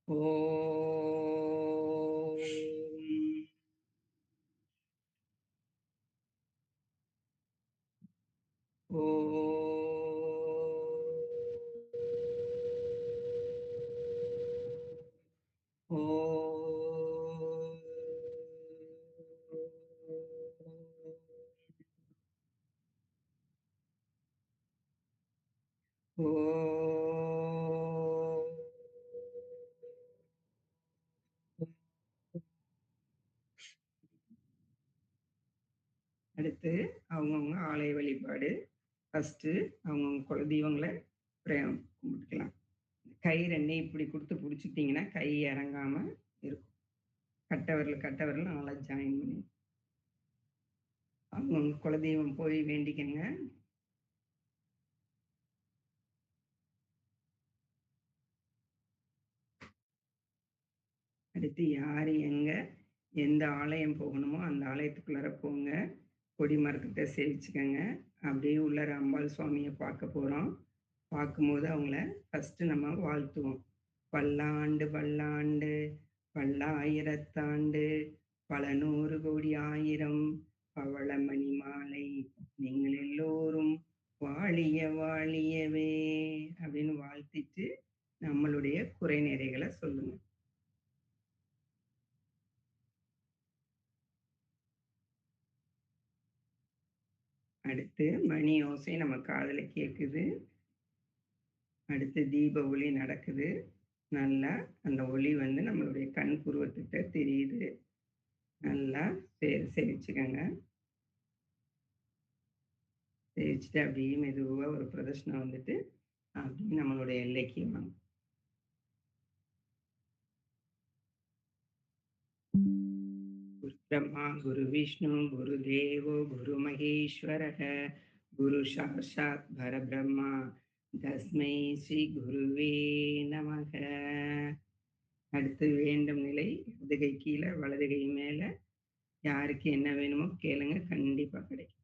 ஓம். ஓம். ஓம். அடுத்து அவங்கவங்க ஆலய வழிபாடு. ஃபர்ஸ்ட்டு அவங்கவங்க குலதெய்வங்கள கும்பிட்டுக்கலாம். கை 2யும் இப்படி குடுத்து புடிச்சுக்கிட்டீங்கன்னா, கை இறங்காம இருக்கும். கட்ட விரல் நல்லா ஜாயின் பண்ணி, அவங்கவங்க குலதெய்வம் போய் வேண்டிக்கங்க. அடுத்து யாரு எந்த ஆலயம் போகணுமோ, அந்த ஆலயத்துக்குள்ளார போங்க. கொடி மரத்துக்கிட்ட சேவிச்சுக்கங்க. அப்படியே உள்ளார அம்பாள் சுவாமிய பார்க்க போறோம். பார்க்கும்போது அவங்கள ஃபர்ஸ்ட்டு நம்ம வாழ்த்துவோம். பல்லாண்டு பல்லாண்டு, பல்லாயிரத்தாண்டு, பல நூறு கோடி ஆயிரம், பவளமணி மாலை, நீங்கள் எல்லோரும் வாழிய வாழியவே அப்படின்னு வாழ்த்திட்டு, நம்மளுடைய குறை நிறைகள சொல்லுங்க. அடுத்து மணி ஓசை நம்ம காதுல கேட்குது. அடுத்து தீப ஒளி நடக்குது. நல்லா அந்த ஒளி வந்து நம்மளுடைய கண் புருவத்துக்கிட்ட தெரியுது. நல்லா சேவிச்சுக்கங்க. சேவிச்சுட்டு அப்படியே மெதுவா ஒரு பிரதட்சணம் வந்துட்டு, அப்படியே நம்மளுடைய எல்லைக்கு வாங்க. குரு பிரம்மா, குரு விஷ்ணு, குரு தேவோ, குரு மகேஸ்வரः, குரு சாக்ஷாத் பரபிரம்மா, தஸ்மை ஸ்ரீ குருவே நமக. அடுத்து வேண்டும் நிலை, இடது கை கீழ, வலது கை மேல. யாருக்கு என்ன வேணுமோ கேளுங்க. கண்டிப்பா கிடைக்கும்.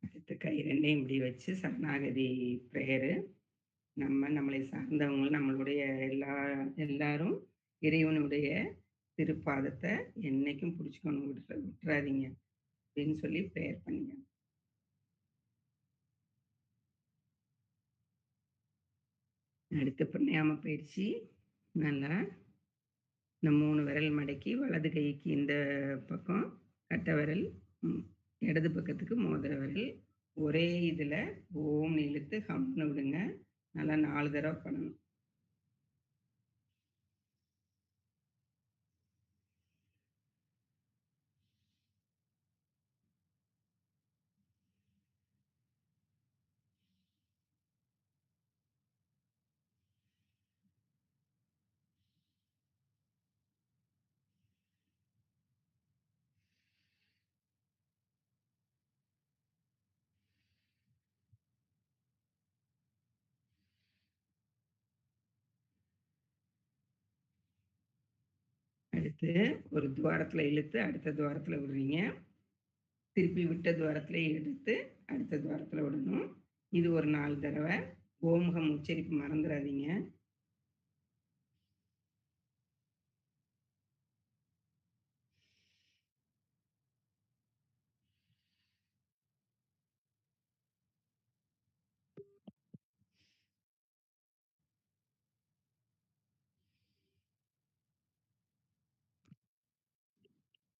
அடுத்து கை 2யும் இப்படி வச்சு சரணாகதி பிரேயரு. நம்மளை சார்ந்தவங்க, நம்மளுடைய எல்லாரும் இறைவனுடைய திருப்பாதத்த என்னைக்கும் புடிச்சுக்கணும். விட்டுறாதீங்க அப்படின்னு சொல்லி பிரேயர் பண்ணுங்க. அடுத்து பிராணாயாம பயிற்சி. நல்லா இந்த 3 விரல் மடக்கி, வலது கைக்கு இந்த பக்கம் கட்டை விரல், ம் இடது பக்கத்துக்கு மோதிர விரல். ஒரே இதுல ஓம்ன்னு இழுத்து ஹம்ன்னு விடுங்க. நல்லா 4 தடவ பண்ணணும். அடுத்து ஒரு துவாரத்துல இழுத்து அடுத்த துவாரத்துல விடுறீங்க. திருப்பி விட்ட துவாரத்திலே எடுத்து அடுத்த துவாரத்துல விடணும். இது ஒரு 4 தடவ. ஓம்கம் உச்சரிப்பு மறந்துறாதீங்க.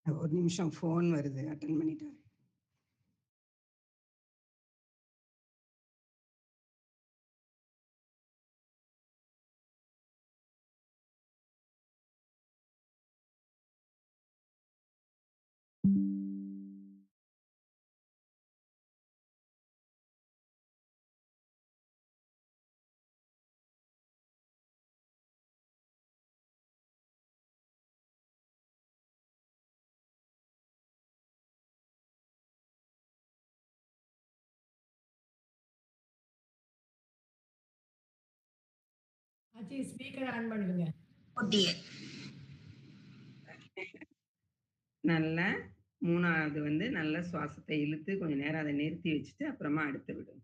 ஒரு நிமிஷம் ஃபோன் வருது. அட்டெண்ட் பண்ணிட்டு வரேன். ஆச்சி ஸ்பீக்கர் ஆன் பண்ணுங்க. ஓகே. நல்லா 3வது வந்து நல்ல சுவாசத்தை இழுத்து கொஞ்ச நேரம் அத நிறுத்தி வச்சுட்டு, அப்புறமா அடுத்து விடுங்க.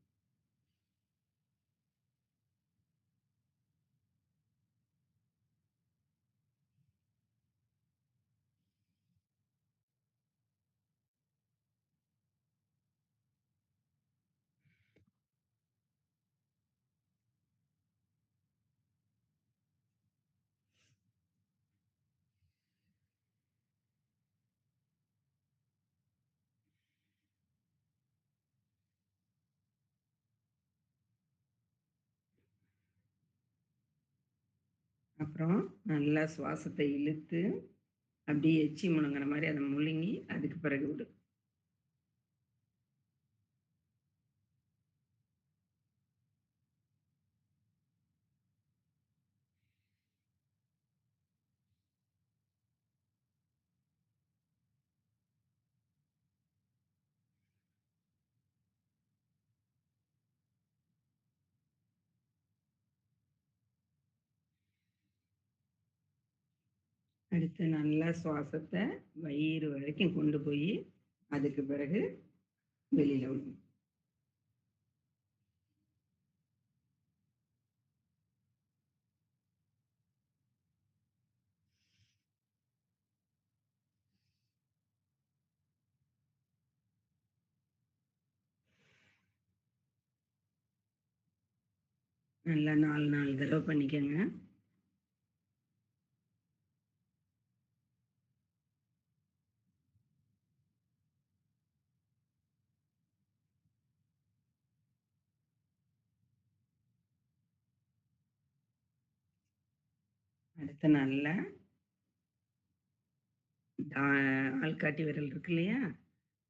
அப்புறம் நல்லா சுவாசத்தை இழுத்து, அப்படியே எச்சி முழுங்குற மாரி அத முழுங்கி, அதுக்கு பிறகு விடு. அடுத்து நல்லா சுவாசத்த வயிறு வரைக்கும் கொண்டு போயி, அதுக்கு பிறகு வெளியில விடணும். நல்லா 4 தடவ பண்ணிக்கங்க. அடுத்து நல்லா ஆள்காட்டி விரல் இருக்கு இல்லையா?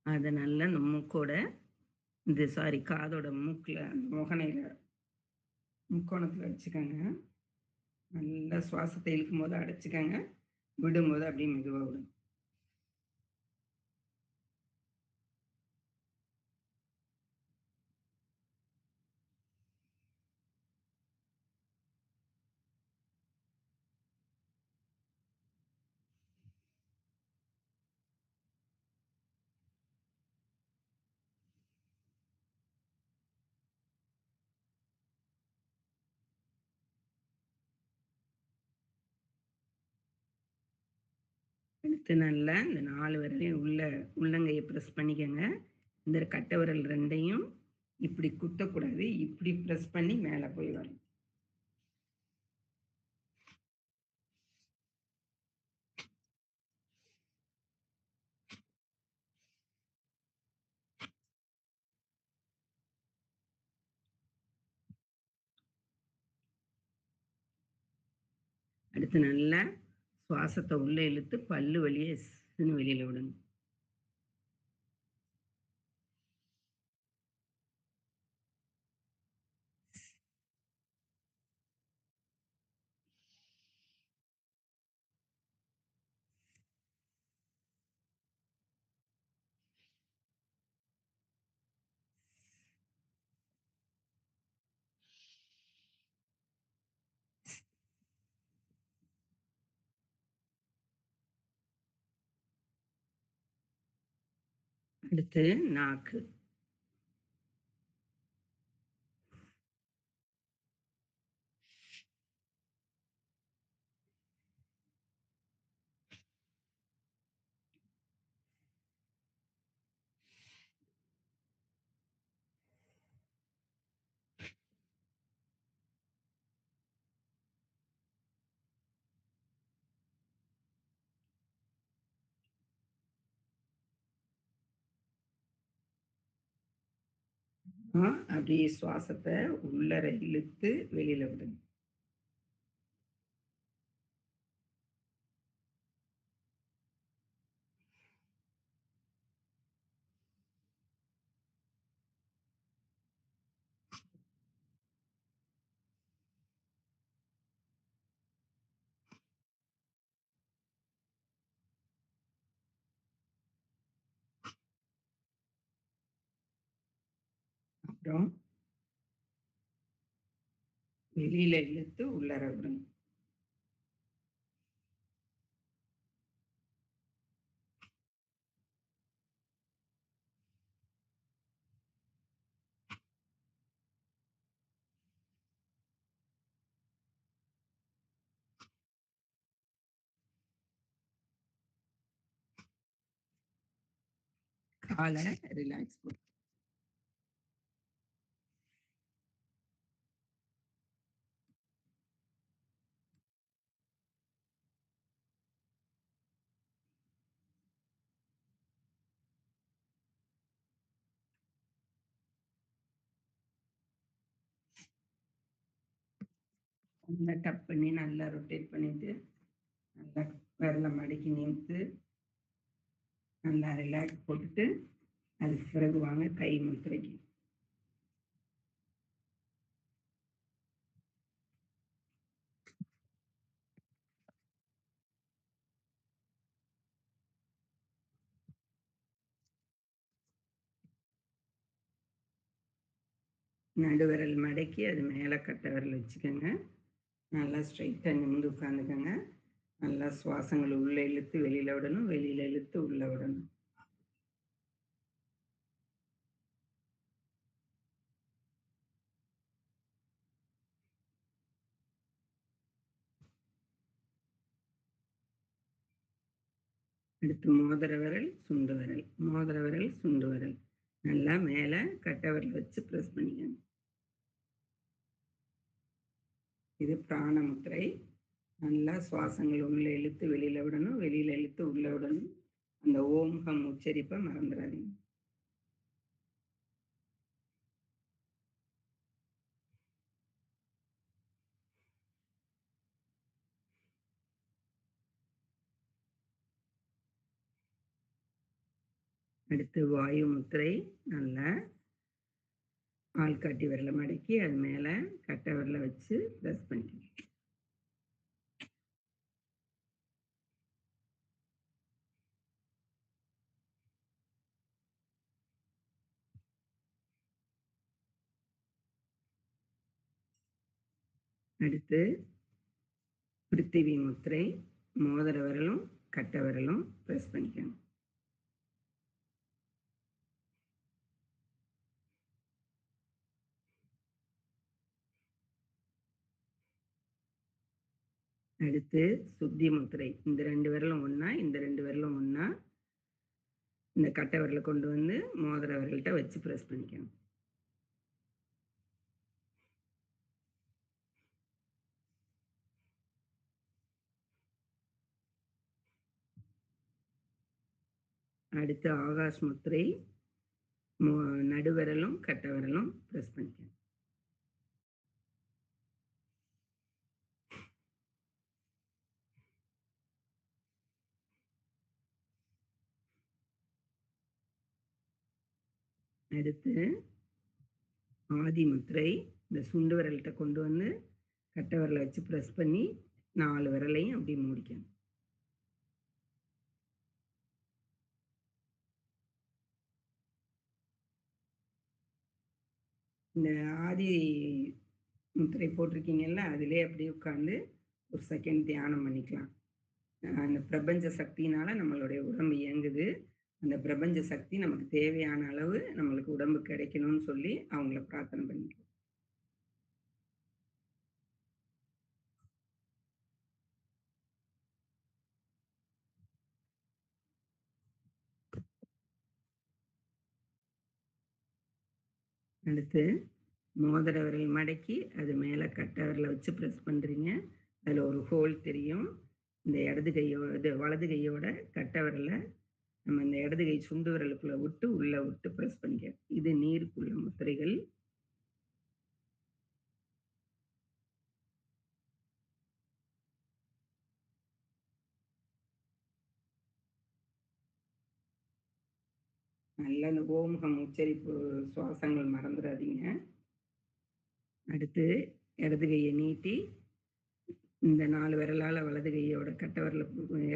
அத நல்லா இந்த மூக்கோட காதோட மூக்குல, முகனையில முக்கோணத்துல வச்சுக்கங்க. நல்லா சுவாசத்தை இழுக்கும்போது அடைச்சுக்கங்க. விடும்போது அப்படியே மெதுவா விடுங்க. அடுத்து நல்லா இந்த 4 விரலையும் உள்ளங்கைய பிரஸ் பண்ணிக்கங்க. இந்த கட்டை விரல் 2யும் இப்படி குத்தக்கூடாது. இப்படி பிரஸ் பண்ணி மேல போய் வரணும். அடுத்து நல்லா சுவாசத்த உள்ள இழுத்து பல்லு வழியே ஸ்ன்னு வெளியில விடுங்க. அடுத்து நாக்கு. அப்படியே சுவாசத்த உள்ளர இழுத்து வெளியில விடுங்க. அப்புறம் வெளியில இழுத்து உள்ளர விடணும். காலை ரிலாக்ஸ் பண்ணு. நல்லா டப் பண்ணி நல்லா ரொட்டேட் பண்ணிட்டு நல்லா விரல மடக்கி நிறுத்து நல்லா ரிலாக்ஸ் போட்டுட்டு அதுக்கு பிறகு வாங்க கை முத்திரைக்கு. நடுவிரல் மடக்கி அது மேலே கட்டை விரல் வச்சுக்கோங்க. நல்லா ஸ்ட்ரைட்டாக நிமிர்ந்து உட்காந்துக்கோங்க. நல்லா சுவாசங்களை உள்ளே இழுத்து வெளியில் விடணும், வெளியில் இழுத்து உள்ளே விடணும். அடுத்து மோதிர விரல் சுண்டு விரல், மோதிர விரல் சுண்டு விரல் நல்லா மேலே கட்டை விரல் வச்சு ப்ரெஸ் பண்ணிக்கோங்க. இது பிராண முத்திரை. நல்லா சுவாசங்கள் உள்ளே இழுத்து வெளியில் விடணும், வெளியில் இழுத்து உள்ளே விடணும். அந்த ஓம்கம் உச்சரிப்பை மறந்துடாதீங்க. அடுத்து வாயு முத்திரை. நல்லா ஆள்காட்டி விரலை மடக்கி அது மேலே கட்டை விரலை வச்சு ப்ரெஸ் பண்ணிக்கணும். அடுத்து பிருத்திவி முத்திரை. மோதிர விரலும் கட்டை விரலும் ப்ரெஸ் பண்ணிக்கணும். அடுத்து சுத்தி முத்திரை. இந்த 2 விரலும் ஒன்றா, இந்த 2 விரலும் ஒன்றா இந்த கட்டை விரலை கொண்டு வந்து மோதிர விரல்கிட்ட வச்சு ப்ரெஸ் பண்ணிக்கணும். அடுத்து ஆகாஷ் முத்திரை. நடுவிரலும் கட்டை விரலும் ப்ரெஸ் பண்ணிக்கணும். அடுத்து ஆதி முத்திரை. இந்த சுண்டு விரல்கிட்ட கொண்டு வந்து கட்டை விரலை வச்சு ப்ரெஸ் பண்ணி 4 விரலையும் அப்படி மூடிக்கணும். இந்த ஆதி முத்திரை போட்டிருக்கீங்கல்ல, அதிலே அப்படியே உட்காந்து ஒரு செகண்ட் தியானம் பண்ணிக்கலாம். அந்த பிரபஞ்ச சக்தியினால நம்மளுடைய உடம்பு இயங்குது. அந்த பிரபஞ்ச சக்தி நமக்கு தேவையான அளவு நம்மளுக்கு உடம்பு கிடைக்கணும்னு சொல்லி அவங்கள பிரார்த்தனை பண்ணிக்கலாம். அடுத்து மோதிர விரல் மடக்கி அது மேலே கட்டை விரலை வச்சு ப்ரெஸ் பண்ணுறீங்க. அதில் ஒரு ஹோல் தெரியும். இந்த இடது கையோட இது வலது கையோட கட்டை விரலை நம்ம இந்த இடது கை சுண்டு விரலுக்குள்ளே விட்டு உள்ளே விட்டு ப்ரெஸ் பண்ணிக்க. இது நீருக்குள்ள முத்திரைகள். நல்ல அந்த ஓம்கம் உச்சரிப்பு சுவாசங்கள் மறந்துடாதீங்க. அடுத்து இடது கையை நீட்டி இந்த 4 விரலால் வலது கையோட கட்டை விரலை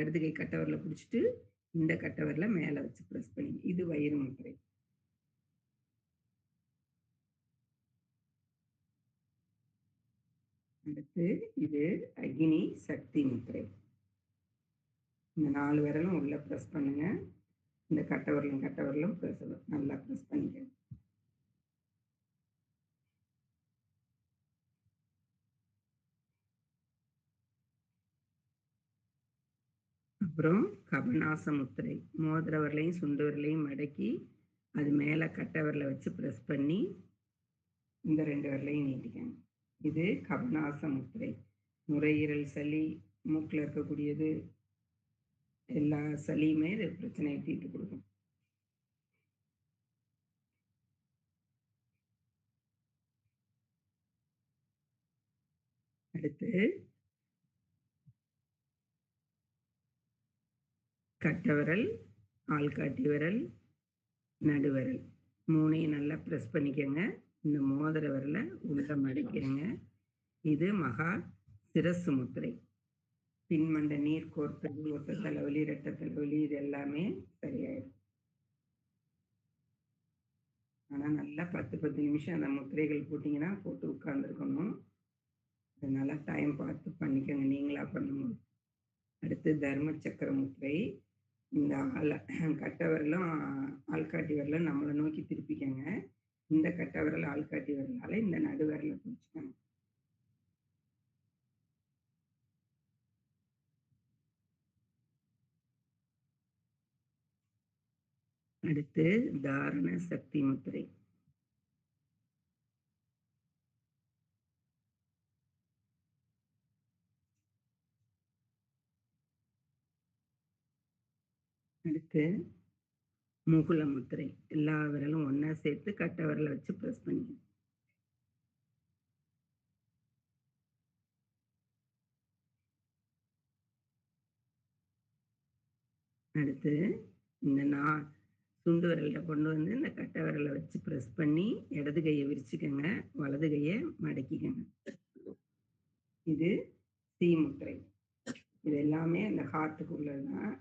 இடது கை கட்டை விரலை பிடிச்சிட்டு இந்த கட்டை விரலை மேலே வச்சு ப்ரெஸ் பண்ணி. இது வயிறு முத்திரை. அடுத்து இது அக்னி சக்தி முத்திரை. இந்த 4 விரலும் உள்ள ப்ரெஸ் பண்ணுங்க. இந்த கட்டை விரலும் நல்லா ப்ரெஸ் பண்ணிக்கங்க. அப்புறம் கபநாச முத்திரை. மோதிர விரலையும் சுண்டு விரலையும் மடக்கி அது மேலே கட்டை விரலை வச்சு ப்ரெஸ் பண்ணி இந்த 2 விரலையும் நீட்டிக்கங்க. இது கபநாச முத்திரை. நுரையீரல் சளி, மூக்கில் இருக்கக்கூடியது எல்லா சளியுமே இது பிரச்சனையை தீர்த்து கொடுக்கும். அடுத்து கட்டை விரல், ஆள்காட்டி விரல், நடுவிரல் 3ஐயும் நல்லா ப்ரெஸ் பண்ணிக்கோங்க. இந்த மோதிர விரலை உள்ள மடக்கிடுங்க. இது மகா சிரசு முத்திரை. பின்மண்ட நீர் கோர்த்தது, ஒத்த தலைவலி, இரட்டை தலைவலி இது எல்லாமே சரியாயிடும். ஆனால் நல்லா 10 நிமிஷம் அந்த முத்திரைகள் போட்டு உட்கார்ந்துருக்கணும். அதனால டைம் பார்த்து பண்ணிக்கோங்க நீங்களா பண்ணும்போது. அடுத்து தர்ம சக்கர முத்திரை. இந்த கட்டை விரலும் ஆள்காட்டி விரலும் நம்மளை நோக்கி திருப்பிக்கங்க. இந்த கட்டை விரல் ஆள்காட்டி விரலால இந்த நடு விரலை பிடிச்சிக்கணும். அடுத்து தாரண சக்தி முத்திரை. அடுத்து முகுல முத்திரை. எல்லா விரலும் ஒன்னா சேர்த்து கட்டை விரலை வச்சு ப்ரெஸ் பண்ணிக்கணும். அடுத்து இந்த சுண்டு விரல்ல கொண்டு வந்து இந்த கட்டை விரலை வச்சு ப்ரெஸ் பண்ணி இடது கையை விரிச்சுக்கங்க, வலது கையை மடக்கிக்கங்க. இது சி முத்திரை. இது எல்லாமே அந்த ஹார்ட்டுக்கு உள்ளதுதான்.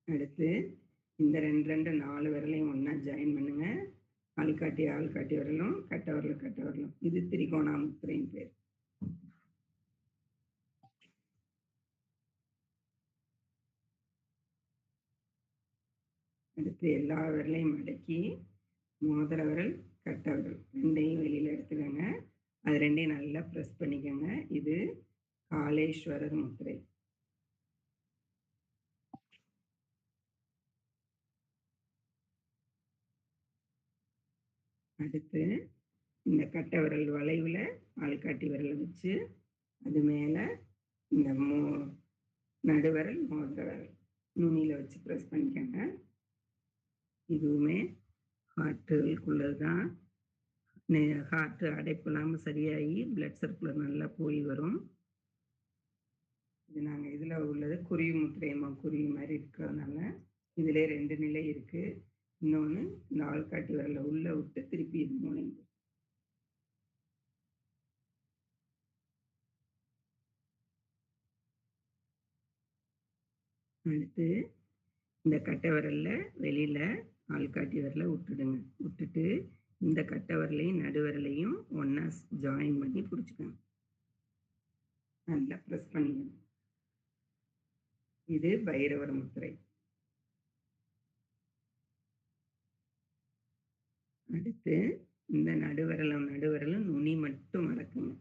அடுத்து இந்த 4 விரலையும் ஒன்னா ஜாயின் பண்ணுங்க. ஆள்காட்டி விரலும் கட்டை விரலும். இது திரிகோணா முத்திரைன்னு பேர். அடுத்து எல்லா விரலையும் மடக்கி மோதிர விரல், கட்டை விரல் 2ஐயும் வெளியில எடுத்துக்கோங்க. அது 2ஐயும் நல்லா ப்ரெஸ் பண்ணிக்கோங்க. இது காலேஸ்வரர் முத்திரை. அடுத்து இந்த கட்டை விரல் வளைவில் ஆள்காட்டி விரலை வச்சு அது மேலே இந்த நடுவிரல் மோதிர விரல் நுனியில் வச்சு ப்ரெஸ் பண்ணிக்கோங்க. இதுவுமே ஹார்ட்டுக்குள்ளது தான். ஹார்ட்டு அடைப்பு இல்லாமல் சரியாகி பிளட் சர்க்குலர் நல்லா போய் வரும். இது நாங்கள் இதில் உள்ளது குருவி முத்திரையம்மா, குருவி மாதிரி இருக்கிறதுனால இதிலே 2 நிலை இருக்குது. இன்னொன்று இந்த ஆள்காட்டி விரலை உள்ளே விட்டு திருப்பி இது மூணையும். அடுத்து இந்த கட்டை விரல்ல வெளியில் ஆள்காட்டி விரலை விட்டுடுங்க. விட்டுட்டு இந்த கட்டை விரலையும் நடுவிரலையும் ஒன்றா ஜாயின் பண்ணி பிடிச்சிக்கணும். நல்லா ப்ரெஸ் பண்ணிக்கணும். இது பைரவர் முத்திரை. அடுத்து இந்த நடுவிரலும் நுனி மட்டும் மடக்குங்க.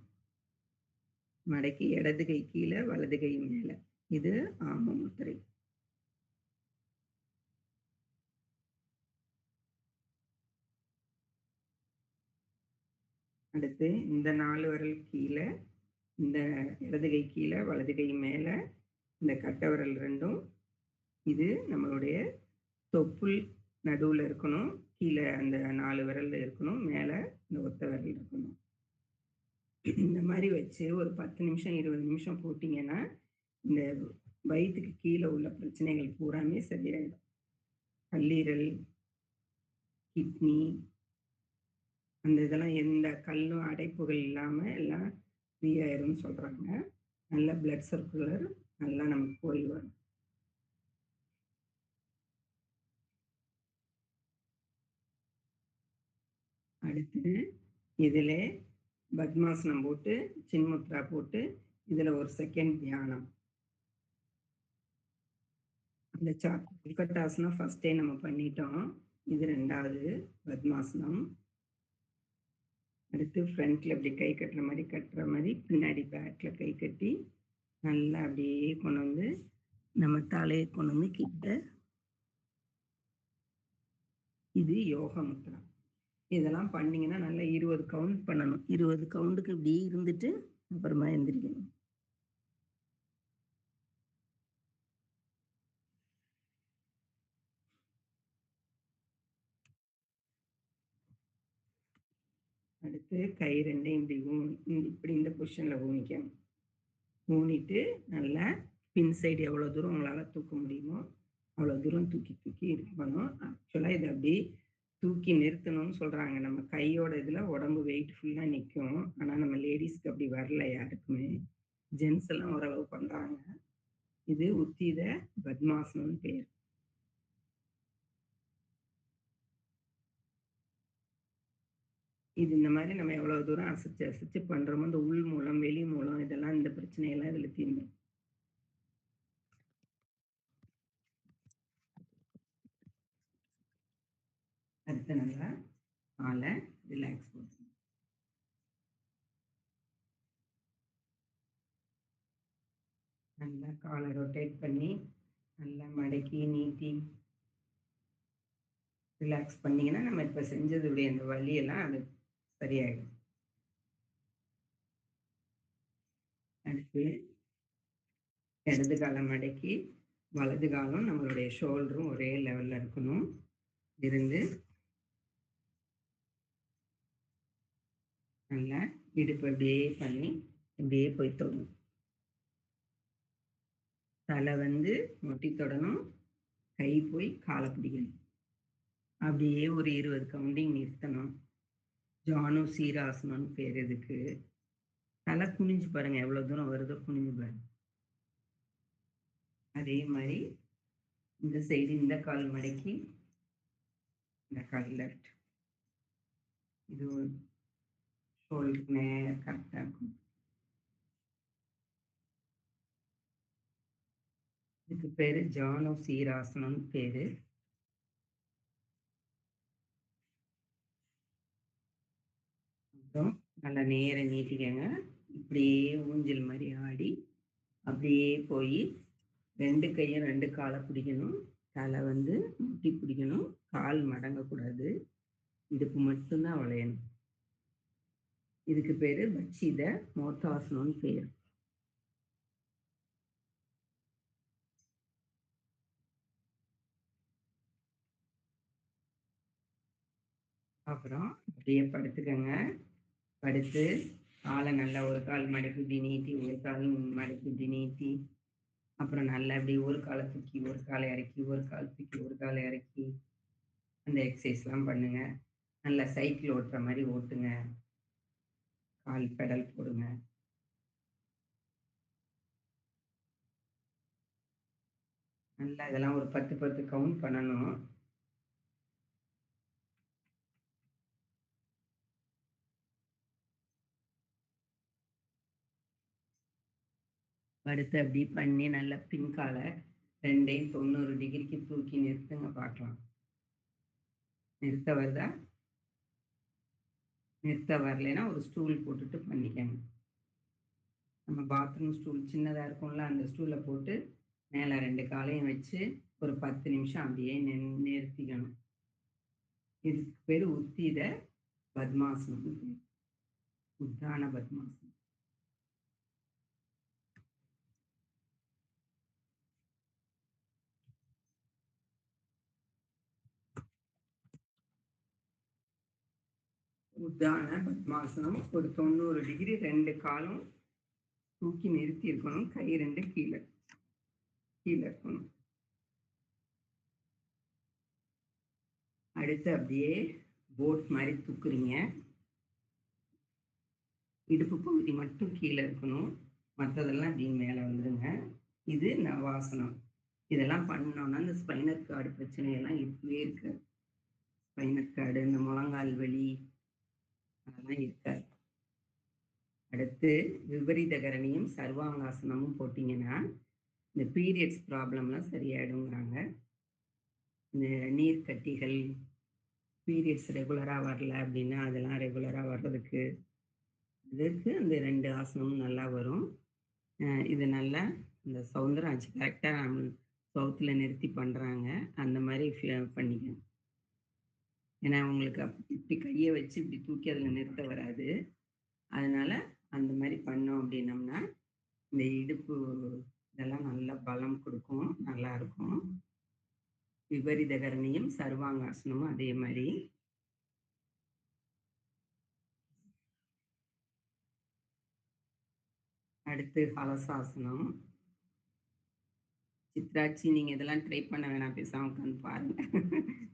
மடக்கி இடது கை கீழே வலது கை மேலே. இது ஆம முத்திரை. அடுத்து இந்த 4 விரல் கீழே, இந்த இடது கை கீழே வலது கை மேலே, இந்த கட்டை விரல் 2ம் இது நம்மளுடைய தொப்புள் நடுவில் இருக்கணும். கீழே அந்த 4 விரல் இருக்கணும். மேலே இந்த ஒத்த விரல் இருக்கணும். இந்த மாதிரி வச்சு ஒரு 10 நிமிஷம் 20 நிமிஷம் போட்டிங்கன்னா இந்த வயிற்றுக்கு கீழே உள்ள பிரச்சனைகள் பூராமே சரியாயிடும். கல்லீரல், கிட்னி அந்த இதெல்லாம் எந்த கல்லும் அடைப்புகள் இல்லாமல் எல்லாம் ஃப்ரீ ஆயிரும்னு சொல்கிறாங்க. நல்ல பிளட் சர்க்குலர் நல்லா நமக்கு போய் வரும். அடுத்து இதிலே பத்மாசனம் போட்டு சின்முத்ரா போட்டு இதுல ஒரு செகண்ட் தியானம். அந்த கொல்கட்டாசனம் ஃபர்ஸ்டே நம்ம பண்ணிட்டோம். இது 2வது பத்மாசனம். அடுத்து ஃப்ரண்ட்ல இப்படி கை கட்டுற மாதிரி பின்னாடி பேக்ல கை கட்டி நல்லா அப்படியே கொண்டு வந்து நம்ம தலையை கொண்டு வந்து கிட்ட. இது யோக முத்ரா. இதெல்லாம் பண்ணீங்கன்னா நல்லா 20 கவுண்ட் பண்ணணும். 20 கவுண்டுக்கு இப்படியே இருந்துட்டு அப்புறமா எந்திரிக்கணும். அடுத்து கை ரெண்டையும் இப்படி இந்த பொசிஷன்ல ஊனிக்கணும். ஊனிட்டு நல்லா பின் சைடு எவ்வளோ தூரம் உங்களால் தூக்க முடியுமோ அவ்வளோ தூரம் தூக்கி தூக்கி இருக்கணும். ஆக்சுவலாக இதை அப்படி தூக்கி நிறுத்தணும்னு சொல்கிறாங்க. நம்ம கையோட இதில் உடம்பு வெயிட் ஃபுல்லாக நிற்கும். ஆனால் நம்ம லேடிஸ்க்கு அப்படி வரல யாருக்குமே. ஜென்ஸ் எல்லாம் ஓரளவு பண்ணுறாங்க. இது உத்தீத பத்மாசனம்னு பேர். இது இந்த மாதிரி நம்ம எவ்வளவு தூரம் அசைச்சு அசைச்சு பண்றோமோ இந்த உள் மூலம் வெளி மூலம் இதெல்லாம் இந்த பிரச்சனையெல்லாம் இதுல தீர்ந்துடும். அடுத்து நல்லா காலை ரிலாக்ஸ் பண்ணுங்க. நல்லா காலை ரொட்டேட் பண்ணி நல்லா மடக்கி நீட்டி ரிலாக்ஸ் பண்ணீங்கன்னா நம்ம இப்ப செஞ்சதுடைய அந்த வலியெல்லாம் அது சரியாயிடும். அடுத்து இடது காலை மடக்கி வலது காலம் நம்மளுடைய ஷோல்டரும் ஒரே லெவல்ல இருக்கணும். இருந்து நல்லா இடுப்பு அப்படியே பண்ணி அப்படியே போய் தொடணும். தலை வந்து முட்டி தொடணும். கை போய் காலை பிடிக்கணும். அப்படியே ஒரு 20 கவுண்டிங் நிறுத்தணும். ஜானு சீராசனம்னு பேர் இதுக்கு. தலை குனிஞ்சு பாருங்க, எவ்வளவு தூரம் வருதோ குனிஞ்சு பாருங்க. அதே மாதிரி இந்த சைடு இந்த கால் மடக்கி இந்த கால் லெஃப்ட். இது ஷோல்டருக்கு நேர கரெக்டாக இருக்கும். இதுக்கு பேரு ஜானு சீராசனம்னு பேரு. அப்புறம் நல்லா நேர நீட்டிக்கங்க. இப்படியே ஊஞ்சல் மாதிரி ஆடி அப்படியே போய் 2 கையும் 2 காலை பிடிக்கணும். தலை வந்து முட்டி பிடிக்கணும். கால் மடங்கக்கூடாது. இடுப்பு மட்டும்தான் வளையணும். இதுக்கு பேரு பட்சித மோத்தாசனம்னு பேர். அப்புறம் அப்படியே படுத்துக்கங்க. படுத்து காலை நல்லா ஒரு கால் மடக்கி இப்படி நீட்டி ஒரு கால் மடக்கி இப்படி நீட்டி அப்புறம் நல்லா இப்படி ஒரு காலை தூக்கி ஒரு காலை இறக்கி ஒரு கால் தூக்கி ஒரு காலை இறக்கி அந்த எக்ஸசைஸ்லாம் பண்ணுங்க. நல்லா சைக்கிள் ஓட்டுற மாதிரி ஓட்டுங்க. கால் பெடல் போடுங்க. நல்லா இதெல்லாம் ஒரு 10 கவுண்ட் பண்ணணும். படுத்து அப்படி பண்ணி நல்லா பின்காலை 2யும் 90 டிகிரிக்கு தூக்கி நிறுத்துங்க பார்க்கலாம். நிறுத்த வருதா? நிறுத்த வரலைன்னா ஒரு ஸ்டூல் போட்டுட்டு பண்ணிக்கங்க. நம்ம பாத்ரூம் ஸ்டூல் சின்னதாக இருக்கும்ல, அந்த ஸ்டூலை போட்டு மேலே 2 காலையும் வச்சு ஒரு 10 நிமிஷம் அப்படியே நிறுத்திக்கணும். இதுக்கு பேர் உத்தீத பத்மாசனம். உத்தான பத்மாசனம். உத்தான பத்மாசனம் ஒரு 90 டிகிரி 2 காலும் தூக்கி நிறுத்தி இருக்கணும். கை 2 கீழே கீழே இருக்கணும். அடுத்து அப்படியே போட் மாதிரி தூக்குறீங்க. இடுப்பு பகுதி மட்டும் கீழே இருக்கணும். மற்றதெல்லாம் அப்படி மேலே வந்துடுங்க. இது நவாசனம். இதெல்லாம் பண்ணோம்னா இந்த ஸ்பைனர் கார்டு பிரச்சனையெல்லாம் இப்பவே இருக்கு. ஸ்பைனர் கார்டு, இந்த முழங்கால் வலி, அதெல்லாம் இருக்காது. அடுத்து விபரீத கரணியும் சர்வாங்காசனமும் போட்டிங்கன்னா இந்த பீரியட்ஸ் ப்ராப்ளம்லாம் சரியாயிடுங்கிறாங்க. இந்த நீர்க்கட்டிகள், பீரியட்ஸ் ரெகுலராக வரல அப்படின்னா அதெல்லாம் ரெகுலராக வர்றதுக்கு இதுக்கு இந்த 2 ஆசனமும் நல்லா வரும். இது நல்லா இந்த சவுந்தரராஜ் கரெக்டாக சவுத்தில் நிறுத்தி பண்ணுறாங்க. அந்த மாதிரி பண்ணிக்கணும். ஏன்னா உங்களுக்கு இப்படி கையை வச்சு இப்படி தூக்கி அதில் நிறுத்த வராது. அதனால அந்த மாதிரி பண்ணோம் அப்படின்னம்னா இந்த இடுப்பு இதெல்லாம் நல்லா பலம் கொடுக்கும், நல்லா இருக்கும். விபரீத கரணியும் சர்வாங்காசனமும் அதே மாதிரி. அடுத்து ஹலசாசனம். சித்ராட்சி, நீங்க இதெல்லாம் ட்ரை பண்ண வேணாம், பேசாம உட்காந்து பாருங்க.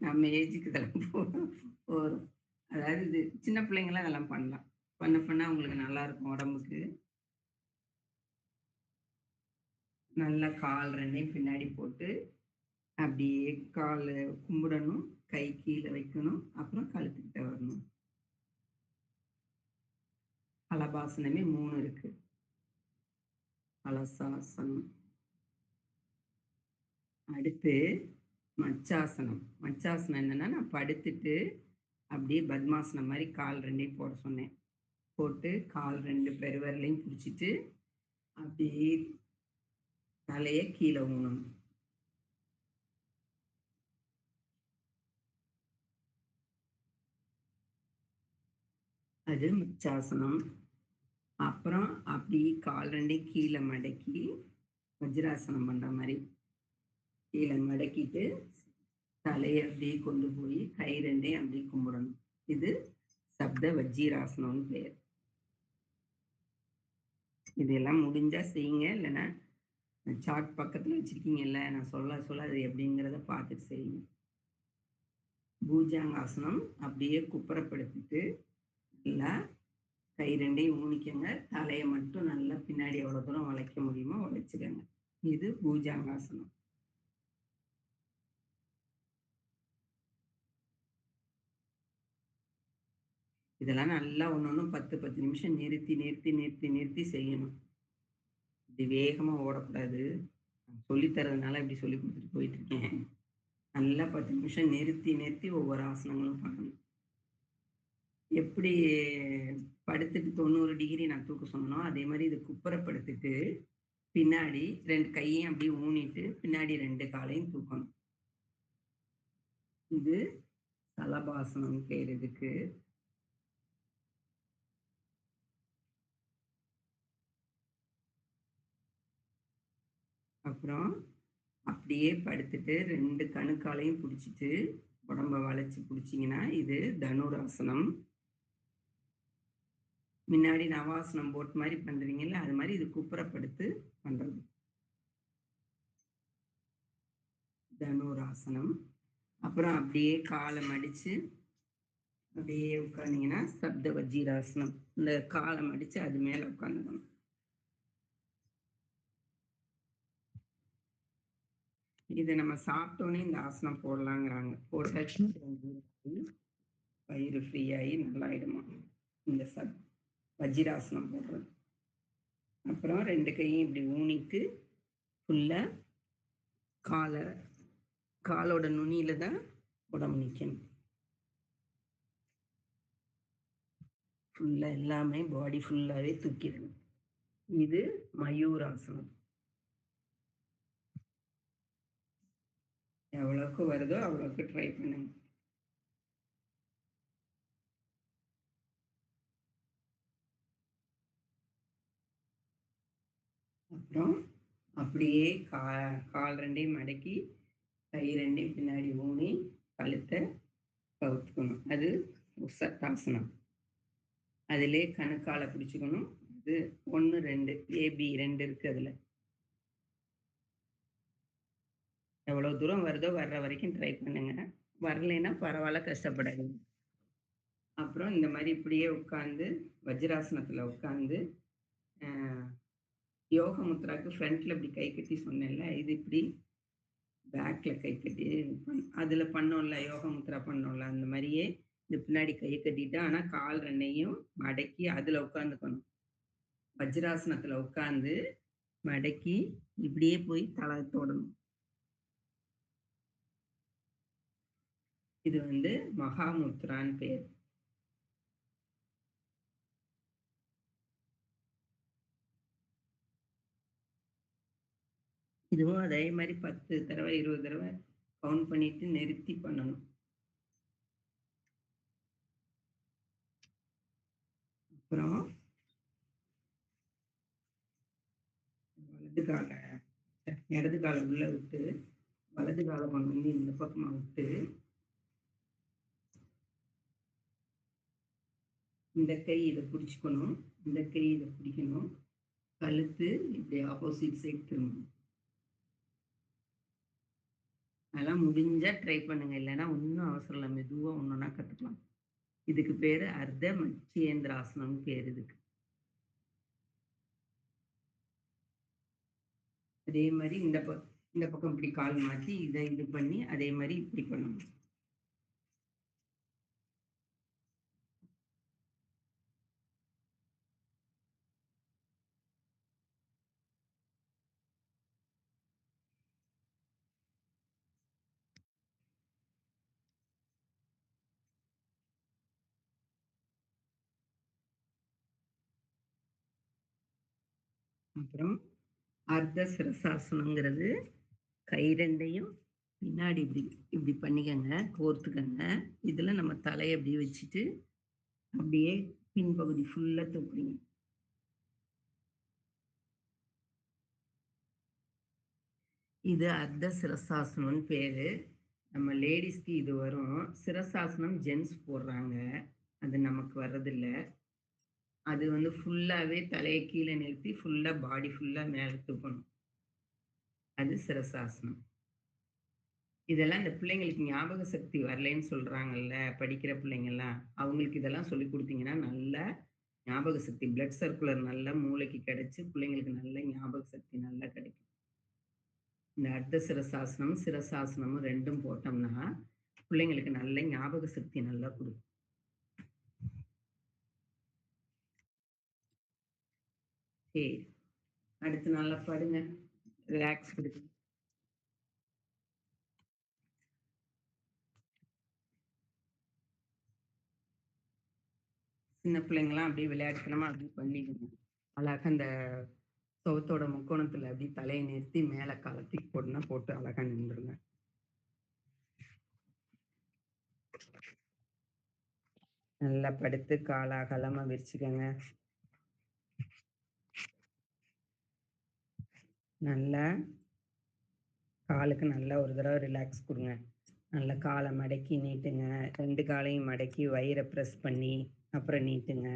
நம்ம ஏஜுக்கு இதெல்லாம் போறோம். அதாவது இது சின்ன பிள்ளைங்களாம் இதெல்லாம் பண்ணலாம். பண்ண பண்ண உங்களுக்கு நல்லா இருக்கும் உடம்புக்கு. நல்லா கால் 2யும் பின்னாடி போட்டு அப்படியே கால் கும்பிடணும், கை கீழே வைக்கணும், அப்புறம் கழுத்துக்கிட்ட வரணும். ஹலபாசனமே 3 இருக்கு. ஹலசாசனம். அடுத்து மச்சாசனம். மச்சாசனம் என்னன்னா, நான் படுத்துட்டு அப்படியே பத்மாசனம் மாதிரி கால் 2யும் போட சொன்னேன். போட்டு கால் 2 பெருவிரலையும் பிடிச்சிட்டு அப்படியே தலையை கீழே ஊனணும். அது மச்சாசனம். அப்புறம் அப்படியே கால் 2யும் கீழே மடக்கி வஜ்ராசனம் பண்ற மாதிரி கீழே மடக்கிட்டு தலையை அப்படியே கொண்டு போய் கை 2யும் அப்படியே கும்பிடணும். இது சப்த வஜ்ராசனம்னு பேர். இதெல்லாம் முடிஞ்சா செய்யுங்க. இல்லைன்னா சார்ட் பக்கத்தில் வச்சிருக்கீங்கல்ல, நான் சொல்ல சொல்ல அது எப்படிங்கிறத பார்த்துட்டு செய்யுங்க. பூஜாங்காசனம். அப்படியே குப்புறப்படுத்திட்டு நல்லா கை 2யும் ஊனிக்கங்க. தலையை மட்டும் நல்லா பின்னாடி எவ்வளோ தூரம் வளைக்க முடியுமோ வளைச்சுக்கங்க. இது பூஜாங்காசனம். இதெல்லாம் நல்லா ஒன்று 10 நிமிஷம் நிறுத்தி நிறுத்தி நிறுத்தி நிறுத்தி செய்யணும். இப்படி வேகமாக ஓடக்கூடாது. சொல்லித் தரதுனால இப்படி சொல்லி கொடுத்துட்டு போயிட்டு இருக்கேன். நல்லா 10 நிமிஷம் நிறுத்தி நிறுத்தி ஒவ்வொரு ஆசனங்களும் பண்ணணும். எப்படி படுத்துட்டு 90 டிகிரி நான் தூக்க சொன்னனோ அதே மாதிரி இது குப்புறப்படுத்திட்டு பின்னாடி 2 கையையும் அப்படியே ஊனிட்டு பின்னாடி 2 காலையும் தூக்கணும். இது சலபாசனம் பேர் இதுக்கு. அப்புறம் அப்படியே படுத்துட்டு 2 கணுக்காலையும் பிடிச்சிட்டு உடம்ப வளைச்சு பிடிச்சிங்கன்னா இது தனுராசனம். முன்னாடி நவாசனம் போட் மாதிரி பண்றீங்கல்ல, அது மாதிரி இது குப்புறப்படுத்து பண்றது தனுராசனம். அப்புறம் அப்படியே காலை மடிச்சு அப்படியே உட்கார்ந்தீங்கன்னா சப்த வஜ்ராசனம். இந்த காலை மடிச்சு அது மேல உட்காந்துக்கணும். இது நம்ம சாப்பிட்டோன்னே இந்த ஆசனம் போடலாங்கிறாங்க. போட்டாச்சு வயிறு ஃப்ரீ ஆகி நல்லாயிடுமா இந்த வஜ்ராசனம் போடுறது. அப்புறம் 2 கையும் இப்படி ஊனிட்டு ஃபுல்லா காலோட நுனியில தான் உடம்பு நிற்கணும். ஃபுல்லா எல்லாமே பாடி ஃபுல்லாவே தூக்கிடணும். இது மயூராசனம். எவ்வளவுக்கு வருதோ அவ்வளவுக்கு ட்ரை பண்ணுங்க. அப்புறம் அப்படியே கால் 2யும் மடக்கி கை 2யும் பின்னாடி ஊனி கழுத்தை கவுத்துக்கணும். அது உசட்டாசனம். அதிலே கணுக்காலை பிடிச்சுக்கணும். இது 1 2 ஏபி 2 இருக்கு. அதுல எவ்வளவு தூரம் வருதோ வர்ற வரைக்கும் ட்ரை பண்ணுங்க. வரலைன்னா பரவாயில்ல, கஷ்டப்படாதீங்க. அப்புறம் இந்த மாதிரி இப்படியே உட்கார்ந்து வஜ்ராசனத்துல உட்கார்ந்து யோக முத்ராக்கு ஃப்ரண்ட்ல இப்படி கை கட்டி சொன்னேன்ல, இது இப்படி பேக்ல கை கட்டி அதுல பண்ணோம்ல, யோக முத்ரா பண்ணோம்ல, அந்த மாதிரியே இந்த பின்னாடி கைய கட்டிட்டு, ஆனா கால் 2யும் மடக்கி அதுல உட்காந்துக்கணும். வஜ்ராசனத்துல உட்கார்ந்து, மடக்கி இப்படியே போய் தல தொடணும். இது வந்து மகாமுத்ரான்னு பேரு. இதுவும் அதே மாரி 10 தடவ, 20 தடவ கவுண்ட் பண்ணிட்டு நிறுத்தி பண்ணணும். அப்புறம் வலது கால இடது கால உள்ள விட்டு, வலது கால கொண்டு வந்து இந்த பக்கமா விட்டு, இந்த கை இத புடிச்சுக்கணும். இந்த கை இத பிடிக்கணும். கழுத்து இப்படி ஆப்போசிட் சைட் திரும்பணும். அதெல்லாம் முடிஞ்சா ட்ரை பண்ணுங்க. இல்லன்னா ஒண்ணும் அவசரம் இல்ல. மெதுவா ஒண்ணொன்னா கத்துக்கலாம். இதுக்கு பேரு அர்த்த மத்ஸ்யேந்திராசனம்னு பேரு இதுக்கு. அதே மாரி இந்த பக்கம் இப்படி கால் மாத்தி இத இது பண்ணி அதே மாரி இப்படி பண்ணணும். அப்புறம் அர்த்த சிரசாசனங்கிறது கை 2யும் பின்னாடி இப்படி இப்படி பண்ணிக்கங்க. கோர்த்துக்கங்க. இதுல நம்ம தலைய இப்படி வச்சுட்டு, அப்படியே பின்பகுதி ஃபுல்லா தூக்குறீங்க. இது அர்த்த சிரசாசனம்னு பேரு. நம்ம லேடீஸ்க்கு இது வரும். சிரசாசனம் ஜென்ட்ஸ் போடுறாங்க. அது நமக்கு வர்றதில்ல. அது வந்து ஃபுல்லாவே தலைய கீழ நிறுத்தி, ஃபுல்லா பாடி ஃபுல்லா மேல தூக்கணும். அது சிரசாசனம். இதெல்லாம் இந்த பிள்ளைங்களுக்கு ஞாபக சக்தி வரலைன்னு சொல்றாங்கல்ல, படிக்கிற பிள்ளைங்கலாம். அவங்களுக்கு இதெல்லாம் சொல்லிக் குடுத்தீங்கன்னா, நல்லா ஞாபக சக்தி, பிளட் சர்க்குலர் நல்லா மூளைக்கு கிடைச்சு, பிள்ளைங்களுக்கு நல்ல ஞாபக சக்தி நல்லா கிடைக்கும். இந்த அர்த்த சிரசாசனம், சிரசாசனமும் 2ம் போட்டோம்னா, பிள்ளைங்களுக்கு நல்ல ஞாபக சக்தி நல்லா குடுக்கும். சரி. அடுத்து நல்லா படுங்க. ரிலாக்ஸ் குடுக்கு. சின்ன பிள்ளைங்கலாம் அப்படியே விளையாட்டுத்தனமா அப்படியே பண்ணிடுங்க. அழகா அந்த சுவத்தோட முக்கோணத்துல அப்படியே தலைய நிறுத்தி மேல கால தூக்கி போட்டுனா போட்டு அழகா நின்றுங்க. நல்லா படுத்து கால அகலமா விரிச்சுக்கங்க. நல்லா காலுக்கு நல்லா ஒரு தடவ ரிலாக்ஸ் குடுங்க. நல்லா கால மடக்கி நீட்டுங்க. 2 காலையும் மடக்கி வயிற பிரஸ் பண்ணி, அப்புறம் நீட்டுங்க.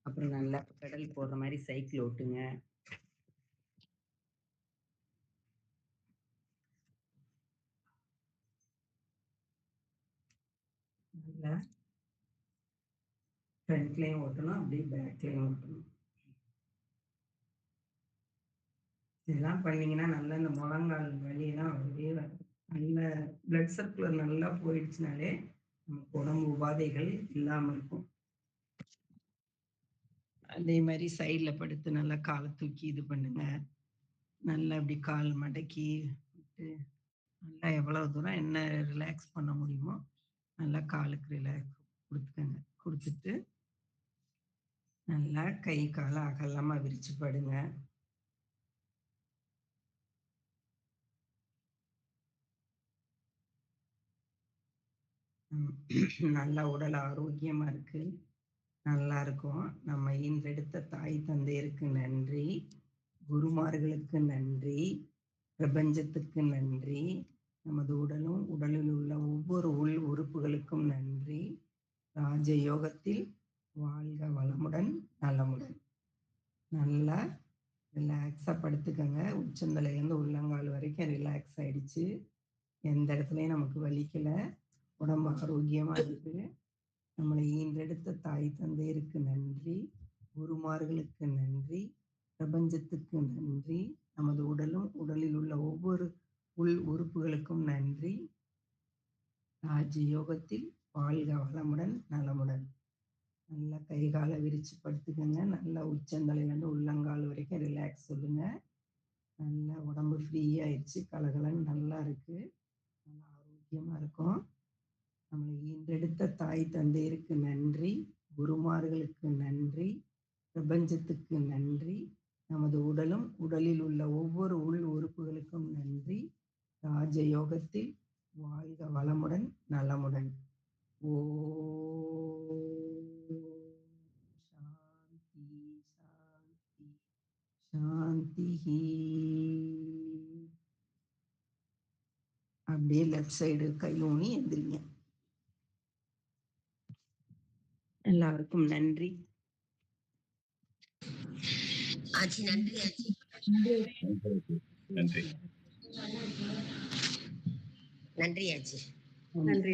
அப்புறம் நல்லா பெடல் போடுற மாரி சைக்கிள் ஓட்டுங்க. நல்லா ஃப்ரண்ட்லயும் ஓட்டணும், அப்படியே பேக்லயும் ஓட்டணும். இதெல்லாம் பண்ணீங்கன்னா, நல்லா இந்த முழங்கால் வலியெல்லாம் வரவே வராது. நல்ல பிளட் சர்க்குலர் நல்லா போயிடுச்சுனாலே, நமக்கு உடம்பு உபாதைகள் இல்லாம இருக்கும். அதே மாரி சைடுல படுத்து நல்லா கால தூக்கி இது பண்ணுங்க. நல்லா இப்படி கால் மடக்கி விட்டு, நல்லா எவ்வளவு தூரம் என்ன ரிலாக்ஸ் பண்ண முடியுமோ, நல்லா காலுக்கு ரிலாக்ஸ் குடுத்துக்கங்க. குடுத்துட்டு, நல்லா கை, கால அகலமா விரிச்சு படுங்க. ம். நல்லா உடல் ஆரோக்கியமா இருக்கு. நல்லா இருக்கும். நம்ம ஈன்றெடுத்த தாய் தந்தையருக்கு நன்றி. குருமார்களுக்கு நன்றி. பிரபஞ்சத்துக்கு நன்றி. நமது உடலும், உடலில் உள்ள ஒவ்வொரு உள் உறுப்புகளுக்கும் நன்றி. ராஜயோகத்தில் வாழ்க வளமுடன், நலமுடன். நல்லா ரிலாக்ஸா படுத்துக்கங்க. உச்சந்தலையிலேருந்து உள்ளங்கால் வரைக்கும் ரிலாக்ஸ் ஆயிடுச்சு. எந்த இடத்துலயும் நமக்கு வலிக்கல. உடம்பு ஆரோக்கியமா இருக்கு. நம்மளை ஈன்றெடுத்த தாய் தந்தையருக்கு நன்றி. குருமார்களுக்கு நன்றி. பிரபஞ்சத்துக்கு நன்றி. நமது உடலும், உடலில் உள்ள ஒவ்வொரு உள் உறுப்புகளுக்கும் நன்றி. ராஜயோகத்தில் வாழ்க வளமுடன் நலமுடன். நல்லா கை காலை விரிச்சு படுத்துக்கங்க. நல்லா உச்சந்தலையிலேருந்து உள்ளங்கால் வரைக்கும் ரிலாக்ஸ் சொல்லுங்க. நல்லா உடம்பு ஃப்ரீ ஆயிடுச்சு. கலகலன்னு நல்லா இருக்கு. நல்லா ஆரோக்கியமா இருக்கும். நம்மளை ஈன்றெடுத்த தாய் தந்தையருக்கு நன்றி. குருமார்களுக்கு நன்றி. பிரபஞ்சத்துக்கு நன்றி. நமது உடலும் உடலில் உள்ள ஒவ்வொரு உள் உறுப்புகளுக்கும் நன்றி. ராஜயோகத்தில் வாழ்க வளமுடன் நலமுடன். ஓம் சாந்தி சாந்தி சாந்தி. அப்படியே லெஃப்ட் சைடு கையூனி எந்திரிங்க. எல்லாருக்கும் நன்றி. ஆச்சி நன்றி ஆச்சி. நன்றி நன்றி ஆச்சி. நன்றி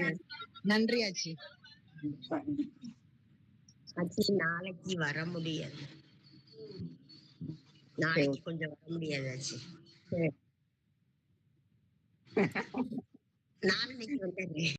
நன்றி ஆச்சி. ஆச்சி நாளைக்கு வர முடியாது. நாளைக்கு கொஞ்சம் வர முடியாது ஆச்சி. நாளைக்கு வந்துடுறேன்.